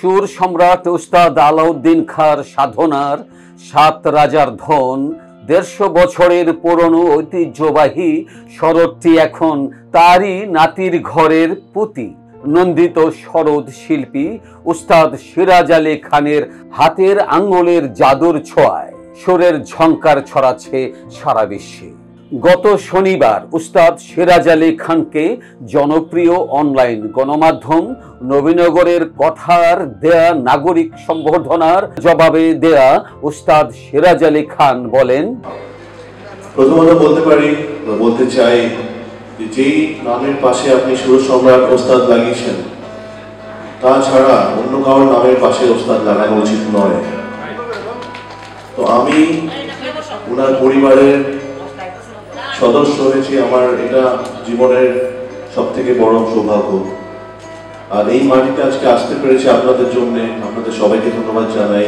সুর সম্রাট উস্তাদ আলাউদ্দিন খাঁর সাধনার ৭ রাজার ধন ১৫০ বছরের পুরনো ঐতিহ্যবাহী সড়কটি এখন তারই নাতির ঘরের পুঁতি। নন্দিত সরোদ শিল্পী উস্তাদ সিরাজ আলী খানের হাতের আঙ্গুলের জাদুর ছোঁয়ায় সুরের ঝংকার ছড়াচ্ছে সারা বিশ্বে। গত শনিবার উস্তাদ সিরাজ আলী খানকে জনপ্রিয় অনলাইন গণমাধ্যম নবীনগরের কথার দেয়া নাগরিক সম্বর্ধনার জবাবে দেয়া উস্তাদ সিরাজ আলী খান বলেন, প্রথমত বলতে চাই যেই নামের পাশে আপনি সুর সম্রাট ওস্তাদ লাগিয়েছেন তাছাড়া অন্য কারোর নামের পাশে ওস্তাদ লাগানো উচিত নয়। তো আমি ওনার পরিবারের সদস্য হয়েছি, আমার এটা জীবনের সব থেকে বড় সৌভাগ্য। আর এই মাটিতে আজকে আসতে পেরেছি আপনাদের জন্য, আপনাদের সবাইকে ধন্যবাদ জানাই।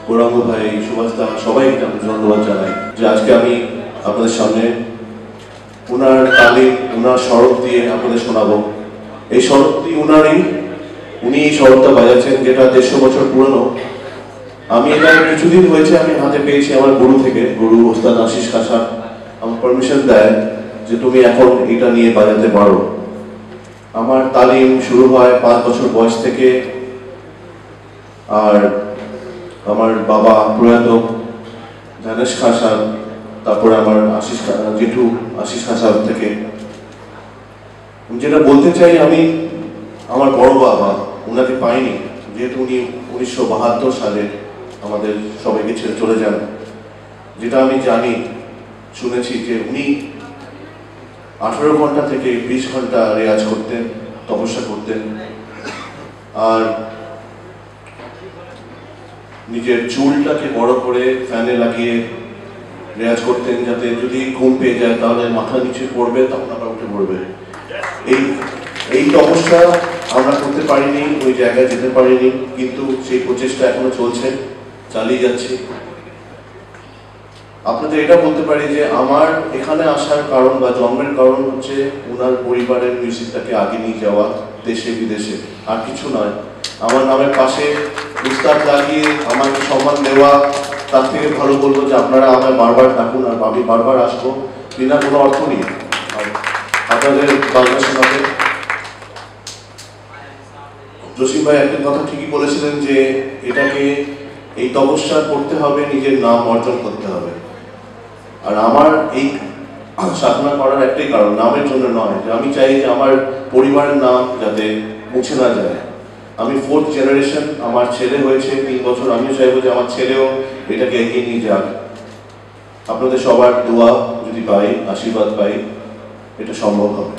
গৌরাঙ্গ ভাই, সুভাষ দা, সবাইকে আমি ধন্যবাদ জানাই যে আজকে আমি আপনাদের সামনে ওনার তালিম, ওনার স্বরূপ দিয়ে আপনাদের শোনাবো। এই স্বরূপটি উনি এই স্বরূপটা বাজাচ্ছেন যেটা ১৫০ বছর পুরনো। আমি এটা কিছুদিন হয়েছে আমি হাতে পেয়েছি আমার গুরু থেকে, গুরু ওস্তাদ আশিস খাসার আমার পারমিশন দেয় যে তুমি এখন এটা নিয়ে বাজাতে পারো। আমার তালিম শুরু হয় ৫ বছর বয়স থেকে। আর আমার বাবা প্রয়াত জানেশ খাসার, তারপরে আমার জেঠু আশিস খাসার থেকে। যেটা বলতে চাই, আমি আমার বড় বাবা ওনাকে পাইনি, যেহেতু উনি ১৯৭২ সালে আমাদের সবাইকে ছেড়ে চলে যান। যেটা আমি জানি, শুনেছি যে উনি ১৮ ঘন্টা থেকে ২০ ঘন্টা রেয়াজ করতেন, তপস্যা করতেন। আর নিজের চুলটাকে বড় করে ফ্যানে লাগিয়ে রেয়াজ করতেন, যাতে যদি ঘুম পেয়ে যায় তাহলে মাথা নিচে পড়বে, তখন আবার উঠে পড়বে। এই তপস্যা আমরা করতে পারিনি, ওই জায়গায় যেতে পারিনি, কিন্তু সেই প্রচেষ্টা এখনো চলছে, চালিয়ে যাচ্ছি। আপনাদের এটা বলতে পারি যে আমার এখানে আসার কারণ বা জন্মের কারণ হচ্ছে ওনার পরিবারের মিউজিকটাকে আগে নিয়ে যাওয়া দেশে বিদেশে, আর কিছু নয়। আমার নামের পাশে উস্তাদ লাগিয়ে আমাকে সম্মান দেওয়া, তার থেকে ভালো বলবো যে আপনারা আমায় বারবার ডাকুন আর আমি বারবার আসবো, বিনা কোনো অর্থ নেই আপনাদের বাংলা শোনাতে। জসিম ভাই একটা কথা ঠিকই বলেছিলেন যে এটাকে, এই তপস্যা করতে হবে, নিজের নাম অর্জন করতে হবে। আর আমার এই সাধনা করার একটাই কারণ, নামের জন্য নয়, যে আমি চাই যে আমার পরিবারের নাম যাতে মুছে না যায়। আমি 4th জেনারেশন, আমার ছেলে হয়েছে ৩ বছর, আমিও চাইবো যে আমার ছেলেও এটাকে এগিয়ে নিয়ে যাক। আপনাদের সবার দোয়া যদি পাই, আশীর্বাদ পাই, এটা সম্ভব হবে।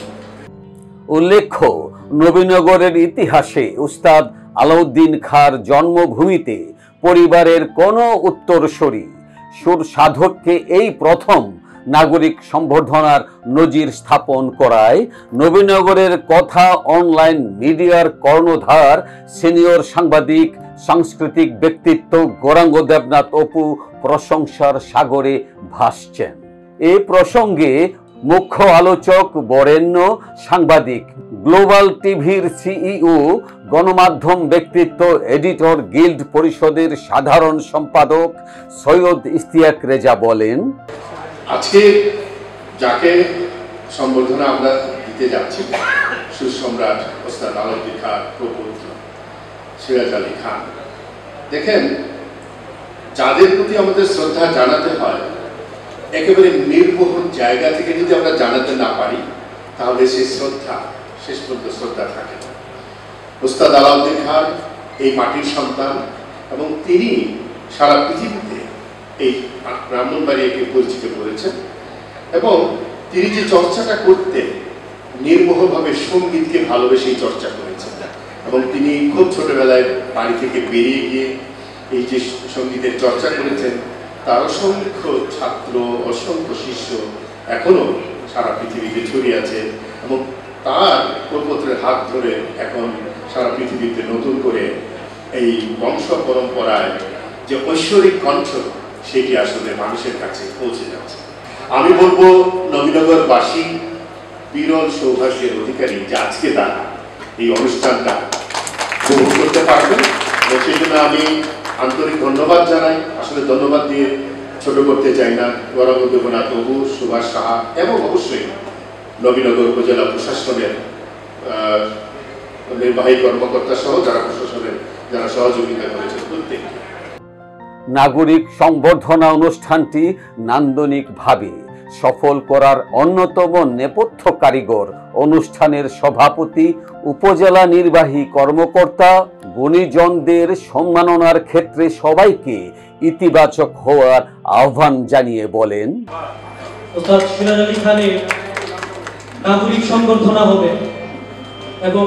উল্লেখ্য, নবীনগরের ইতিহাসে উস্তাদ আলাউদ্দিন খাঁর জন্মভূমিতে পরিবারের কোনো উত্তরসূরি সুর সাধককে এই প্রথম নাগরিক সম্বর্ধনার নজির স্থাপন করায় নবীনগরের কথা অনলাইন মিডিয়ার কর্ণধার সিনিয়র সাংবাদিক সাংস্কৃতিক ব্যক্তিত্ব গৌরাঙ্গ দেবনাথ অপু প্রশংসার সাগরে ভাসছেন। এ প্রসঙ্গে মুখ্য আলোচক বরেণ্য সাংবাদিক, গ্লোবাল টিভির সিইও, গণমাধ্যম ব্যক্তিত্ব, এডিটর গিল্ড পরিষদের সাধারণ সম্পাদক সৈয়দ ইশতিয়াক রেজা বলেন, আজকে যাকে সম্বর্ধনা আমরা দিতে যাচ্ছি, সুর সম্রাট ওস্তাদ আলাউদ্দিন খান প্রপুত্র সিরাজ আলী খান। দেখেন, যাদের প্রতি আমাদের শ্রদ্ধা জানাতে হয়, একেবারে নির্মোহ জায়গা থেকে যদি আমরা জানাতে না পারি, তাহলে সেই শ্রদ্ধা শেষ পর্যন্ত শ্রদ্ধা থাকে না। ওস্তাদ আলাউদ্দিন খান এই মাটির সন্তান, এবং তিনি সারা পৃথিবীতে এই ব্রাহ্মণবাড়িয়াকে পরিচিত করেছেন। এবং তিনি যে চর্চাটা করতেন, নির্মোহভাবে সঙ্গীতকে ভালোবেসেই চর্চা করেছেন। এবং তিনি খুব ছোটবেলায় বাড়ি থেকে বেরিয়ে গিয়ে এই যে সঙ্গীতের চর্চা করেছেন, তার অসংখ্য ছাত্র, অসংখ্য শিষ্য এখনো সারা পৃথিবীতে ছড়িয়ে আছে। এবং তার প্রপত্রের হাত ধরে এখন সারা পৃথিবীতে নতুন করে এই বংশ পরম্পরায় যে ঐশ্বরিক কণ্ঠ, সেটি আসলে মানুষের কাছে পৌঁছে যাচ্ছে। আমি বলবো, নবীনগরবাসী বিরল সৌভাগ্যের অধিকারী যে আজকে তারা এই অনুষ্ঠানটা উপভোগ করতে পারবেন। এবং সেই জন্য আমি আন্তরিক ধন্যবাদ জানাই। আসলে ধন্যবাদ দিয়ে ছোট করতে চাই না। গৌরব দেবনাথ প্রভু, সুভাষ সাহা এবং অবশ্যই নবীনগর উপজেলা প্রশাসনের নির্বাহী কর্মকর্তা সহ যারা প্রশাসনের যারা সহযোগিতা করেছেন প্রত্যেককে। নাগরিক সংবর্ধনা অনুষ্ঠানটি নান্দনিকভাবে সফল করার অন্যতম নেপথ্য কারিগর, অনুষ্ঠানের সভাপতি, উপজেলা নির্বাহী কর্মকর্তা, গুণীজনদের সম্মাননার ক্ষেত্রে সবাইকে ইতিবাচক হওয়ার আহ্বান জানিয়ে বলেন, ওস্তাদ সিরাজ আলী খানের নাগরিক সংবর্ধনা হবে এবং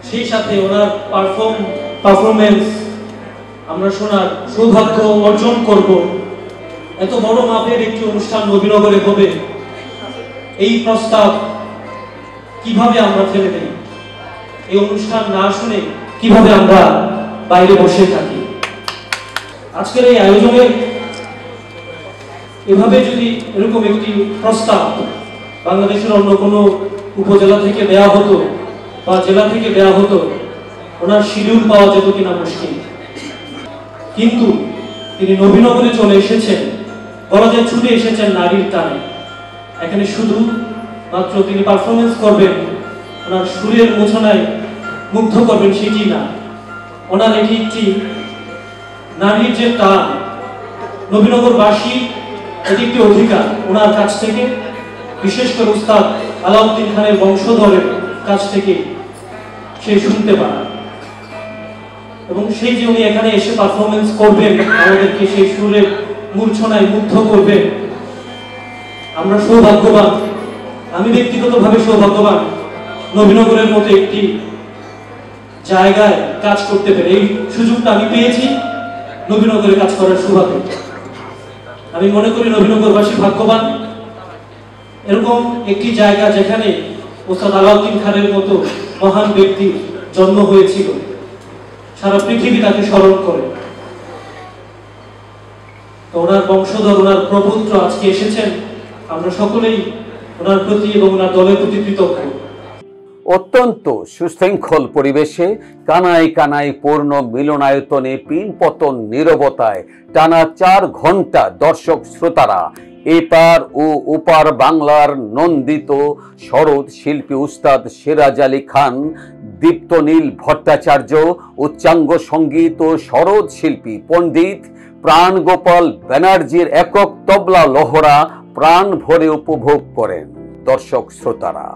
সেই সাথে ওনার পারফরমেন্স আমরা শোনার সৌভাগ্য অর্জন করব। এত বড় মাপের একটি অনুষ্ঠান নবীনগরে হবে, এই প্রস্তাব কিভাবে আমরা ফেলে দেই? এই অনুষ্ঠান না শুনে কিভাবে আমরা বাইরে বসে থাকি? আজকের এই আয়োজনে এভাবে যদি এরকম একটি প্রস্তাব বাংলাদেশের অন্য কোনো উপজেলা থেকে দেয়া হতো বা জেলা থেকে দেয়া হতো, ওনার শিডিউল পাওয়া যেত কিনা মুশকিল। কিন্তু তিনি নবীনগরে চলে এসেছেন, বলা যায় ছুটে এসেছেন নারীর টানে। এখানে শুধু মাত্র তিনি পারফরমেন্স করবেন, ওনার সুরের মোছনায় মুগ্ধ করবেন সেটি না, ওনার এটি একটি নারীর যে টান, নবীনগরবাসী এটি একটি অধিকার ওনার কাছ থেকে, বিশেষ করে উস্তাদ আলাউদ্দিন খানের বংশধরের কাছ থেকে সে শুনতে পারা। এবং সেই যে উনি এখানে এসে পারফরমেন্স করবেন, আমাদেরকে সেই সুরের মূর্ছনায় মুগ্ধ করবেন, আমরা সৌভাগ্যবান। আমি ব্যক্তিগতভাবে সৌভাগ্যবান নবীনগরের মতো একটি জায়গায় কাজ করতে পেরে। এই সুযোগটা আমি পেয়েছি নবীনগরে কাজ করার সৌভাগ্য। আমি মনে করি নবীনগরবাসী ভাগ্যবান, এরকম একটি জায়গা যেখানে ওস্তাদ আলাউদ্দিন খানের মতো মহান ব্যক্তির জন্ম হয়েছিল, সারা পৃথিবী তাকে স্মরণ করে। তো ওনার বংশধর, ওনার প্রপুত্র আজকে এসেছেন, আমরা সকলেই ওনার প্রতি এবং ওনার দলের প্রতি কৃতজ্ঞ। অত্যন্ত সুশৃঙ্খল পরিবেশে কানায় কানায় পূর্ণ মিলনায়তনে পিনপতন নীরবতায় টানা 4 ঘন্টা দর্শক শ্রোতারা এপার ও ওপার বাংলার নন্দিত সরোদ শিল্পী উস্তাদ সিরাজ আলী খান, দীপ্তনীল ভট্টাচার্য, উচ্চাঙ্গ সঙ্গীত ও সরোদ শিল্পী পণ্ডিত প্রাণগোপাল ব্যানার্জির একক তবলা লহরা প্রাণ ভরে উপভোগ করেন দর্শক শ্রোতারা।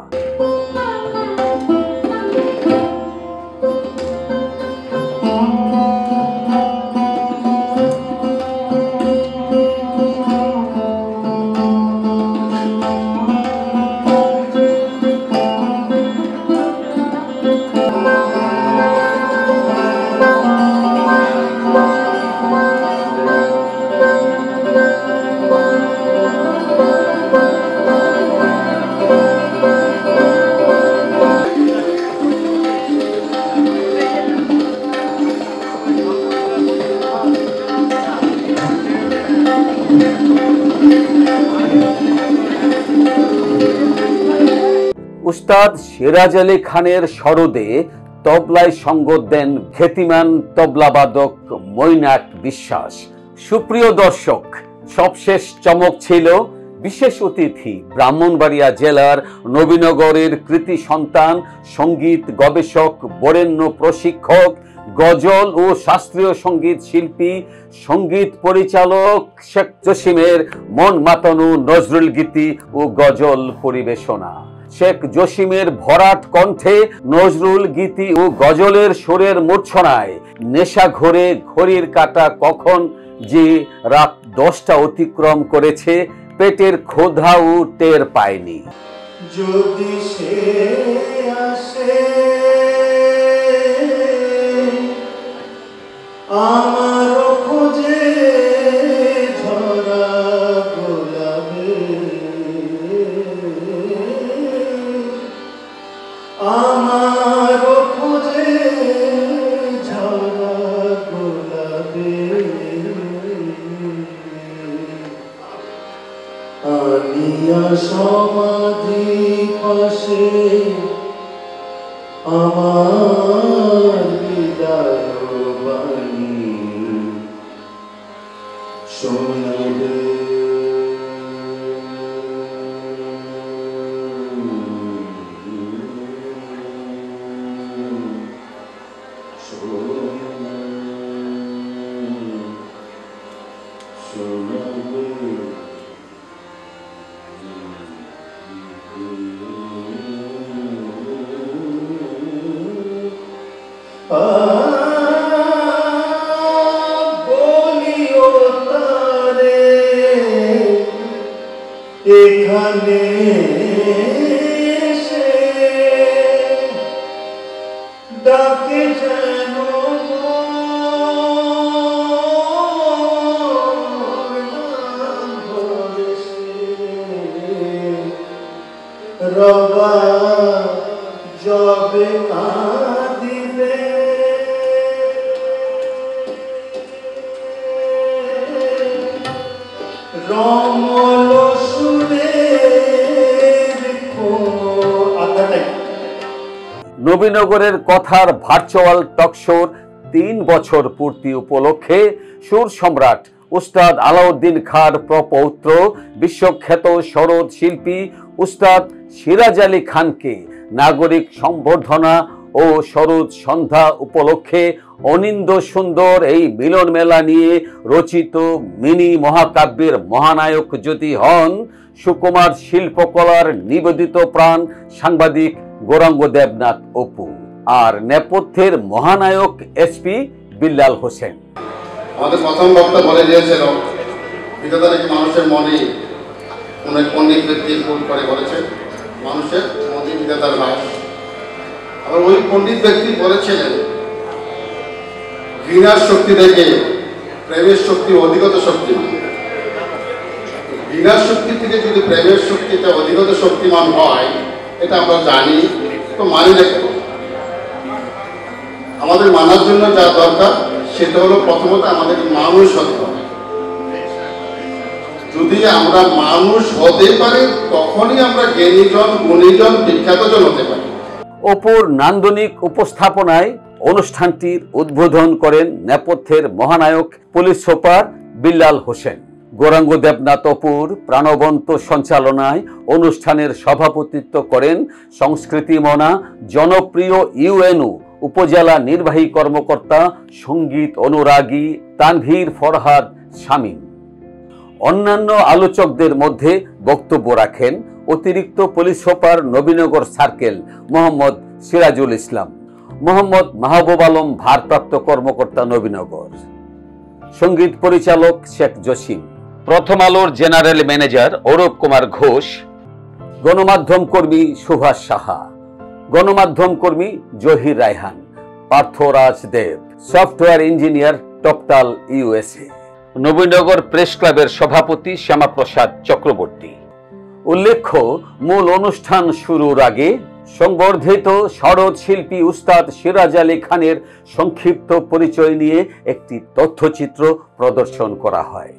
উস্তাদ সিরাজ আলী খানের সরোদে তবলায় সঙ্গ দেন খ্যাতিমান তবলাবাদক মৈনাক বিশ্বাস। সুপ্রিয় দর্শক, সবশেষ চমক ছিল বিশেষ অতিথি ব্রাহ্মণবাড়িয়া জেলার নবীনগরের কৃতি সন্তান, সঙ্গীত গবেষক, বরেণ্য প্রশিক্ষক, গজল ও শাস্ত্রীয় সঙ্গীত শিল্পী, সঙ্গীত পরিচালক শেখ জসিমের মন মাতানো নজরুল গীতি ও গজল পরিবেশনা। শেখ জসিমের ভরাট কণ্ঠে নজরুল গীতি ও গজলের সুরের মূর্ছনায় নেশা ঘোরে ঘড়ির কাঁটা কখন যে রাত 10টা অতিক্রম করেছে পেটের ক্ষুধাও টের পায়নি। যদি সে আসে আমার খোঁজে ঝরা গোলাপে, আমার খোঁজে ঝরা গোলাপে, আনিয়া সমাধি পাশে আমার বিদায় বাণী শোনাবে। বলিও তারে এখানে এসে ডাকে যেন রবা যাবে কাঁদিবে রমল সুরের আধাটাই। নবীনগরের কথার ভার্চুয়াল টকশোর 3 বছর পূর্তি উপলক্ষে সুর সম্রাট উস্তাদ আলাউদ্দিন খাঁর প্রপৌত্র বিশ্বখ্যাত সরোদ শিল্পী উস্তাদ সিরাজ আলী খানকে নাগরিক সম্বর্ধনা ও সরোদ সন্ধ্যা উপলক্ষে অনিন্দ সুন্দর এই মিলন মেলা নিয়ে রচিত মিনি মহাকাব্যের মহানায়ক যদি হন সুকুমার শিল্পকলার নিবেদিত প্রাণ সাংবাদিক গৌরাঙ্গ দেবনাথ অপু আর নেপথ্যের মহানায়ক এসপি বিল্লাল হোসেন। আমাদের প্রথম বক্তা বলে দিয়েছিল বিধাতা নাকি মানুষের মনে অনেক পণ্ডিত ব্যক্তি ভুল করে বলেছে মানুষের মনে বিধাতার বাস। আবার ওই পণ্ডিত ব্যক্তি বলেছিলেন ঘৃণার শক্তি থেকে প্রেমের শক্তি অধিগত শক্তিমান। ঘৃণার শক্তি থেকে যদি প্রেমের শক্তিটা অধিগত শক্তিমান হয় এটা আমরা জানি, তো মানি না কেন? আমাদের মানার জন্য যা দরকার সেটা হলো প্রথমত আমাদের মানুষ হতে হবে। যদি আমরা মানুষ হতে পারি তখনই আমরা জ্ঞানীজন গুণীজন বিখ্যাতজন হতে পারি। অপুর নান্দনিক উপস্থাপনায় অনুষ্ঠানটির উদ্বোধন করেন নেপথ্যের মহানায়ক পুলিশ সুপার বিল্লাল হোসেন। গৌরাঙ্গ দেবনাথ অপুর প্রাণবন্ত সঞ্চালনায় অনুষ্ঠানের সভাপতিত্ব করেন সংস্কৃতি মনা জনপ্রিয় ইউএনও উপজেলা নির্বাহী কর্মকর্তা সঙ্গীত অনুরাগী তানভীর ফরহাদ শামীম। অন্যান্য আলোচকদের মধ্যে বক্তব্য রাখেন অতিরিক্ত police super Nabinagar circle Mohammad Sirajul Islam, Mohammad Mahbub Alam ভারপ্রাপ্ত কর্মকর্তা নবীনগর, সঙ্গীত পরিচালক শেখ জসিম, প্রথম আলোর জেনারেল ম্যানেজার অরূপ কুমার ঘোষ, গণমাধ্যম কর্মী সুভাষ সাহা, গণমাধ্যম কর্মী Jahir Raihan, Parthoraj Deb, software engineer Toptal USA, Nabinagar press ক্লাবের সভাপতি শ্যামাপ্রসাদ চক্রবর্তী। উল্লেখ্য, মূল অনুষ্ঠান শুরুর আগে সংবর্ধিত সরোদ শিল্পী উস্তাদ সিরাজ আলী খানের সংক্ষিপ্ত পরিচয় নিয়ে একটি তথ্যচিত্র প্রদর্শন করা হয়।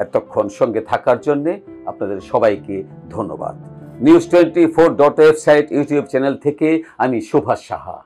এতক্ষণ সঙ্গে থাকার জন্য আপনাদের সবাইকে ধন্যবাদ। নিউজ 24 ওয়েবসাইট ইউটিউব চ্যানেল থেকে আমি সুভাষ সাহা।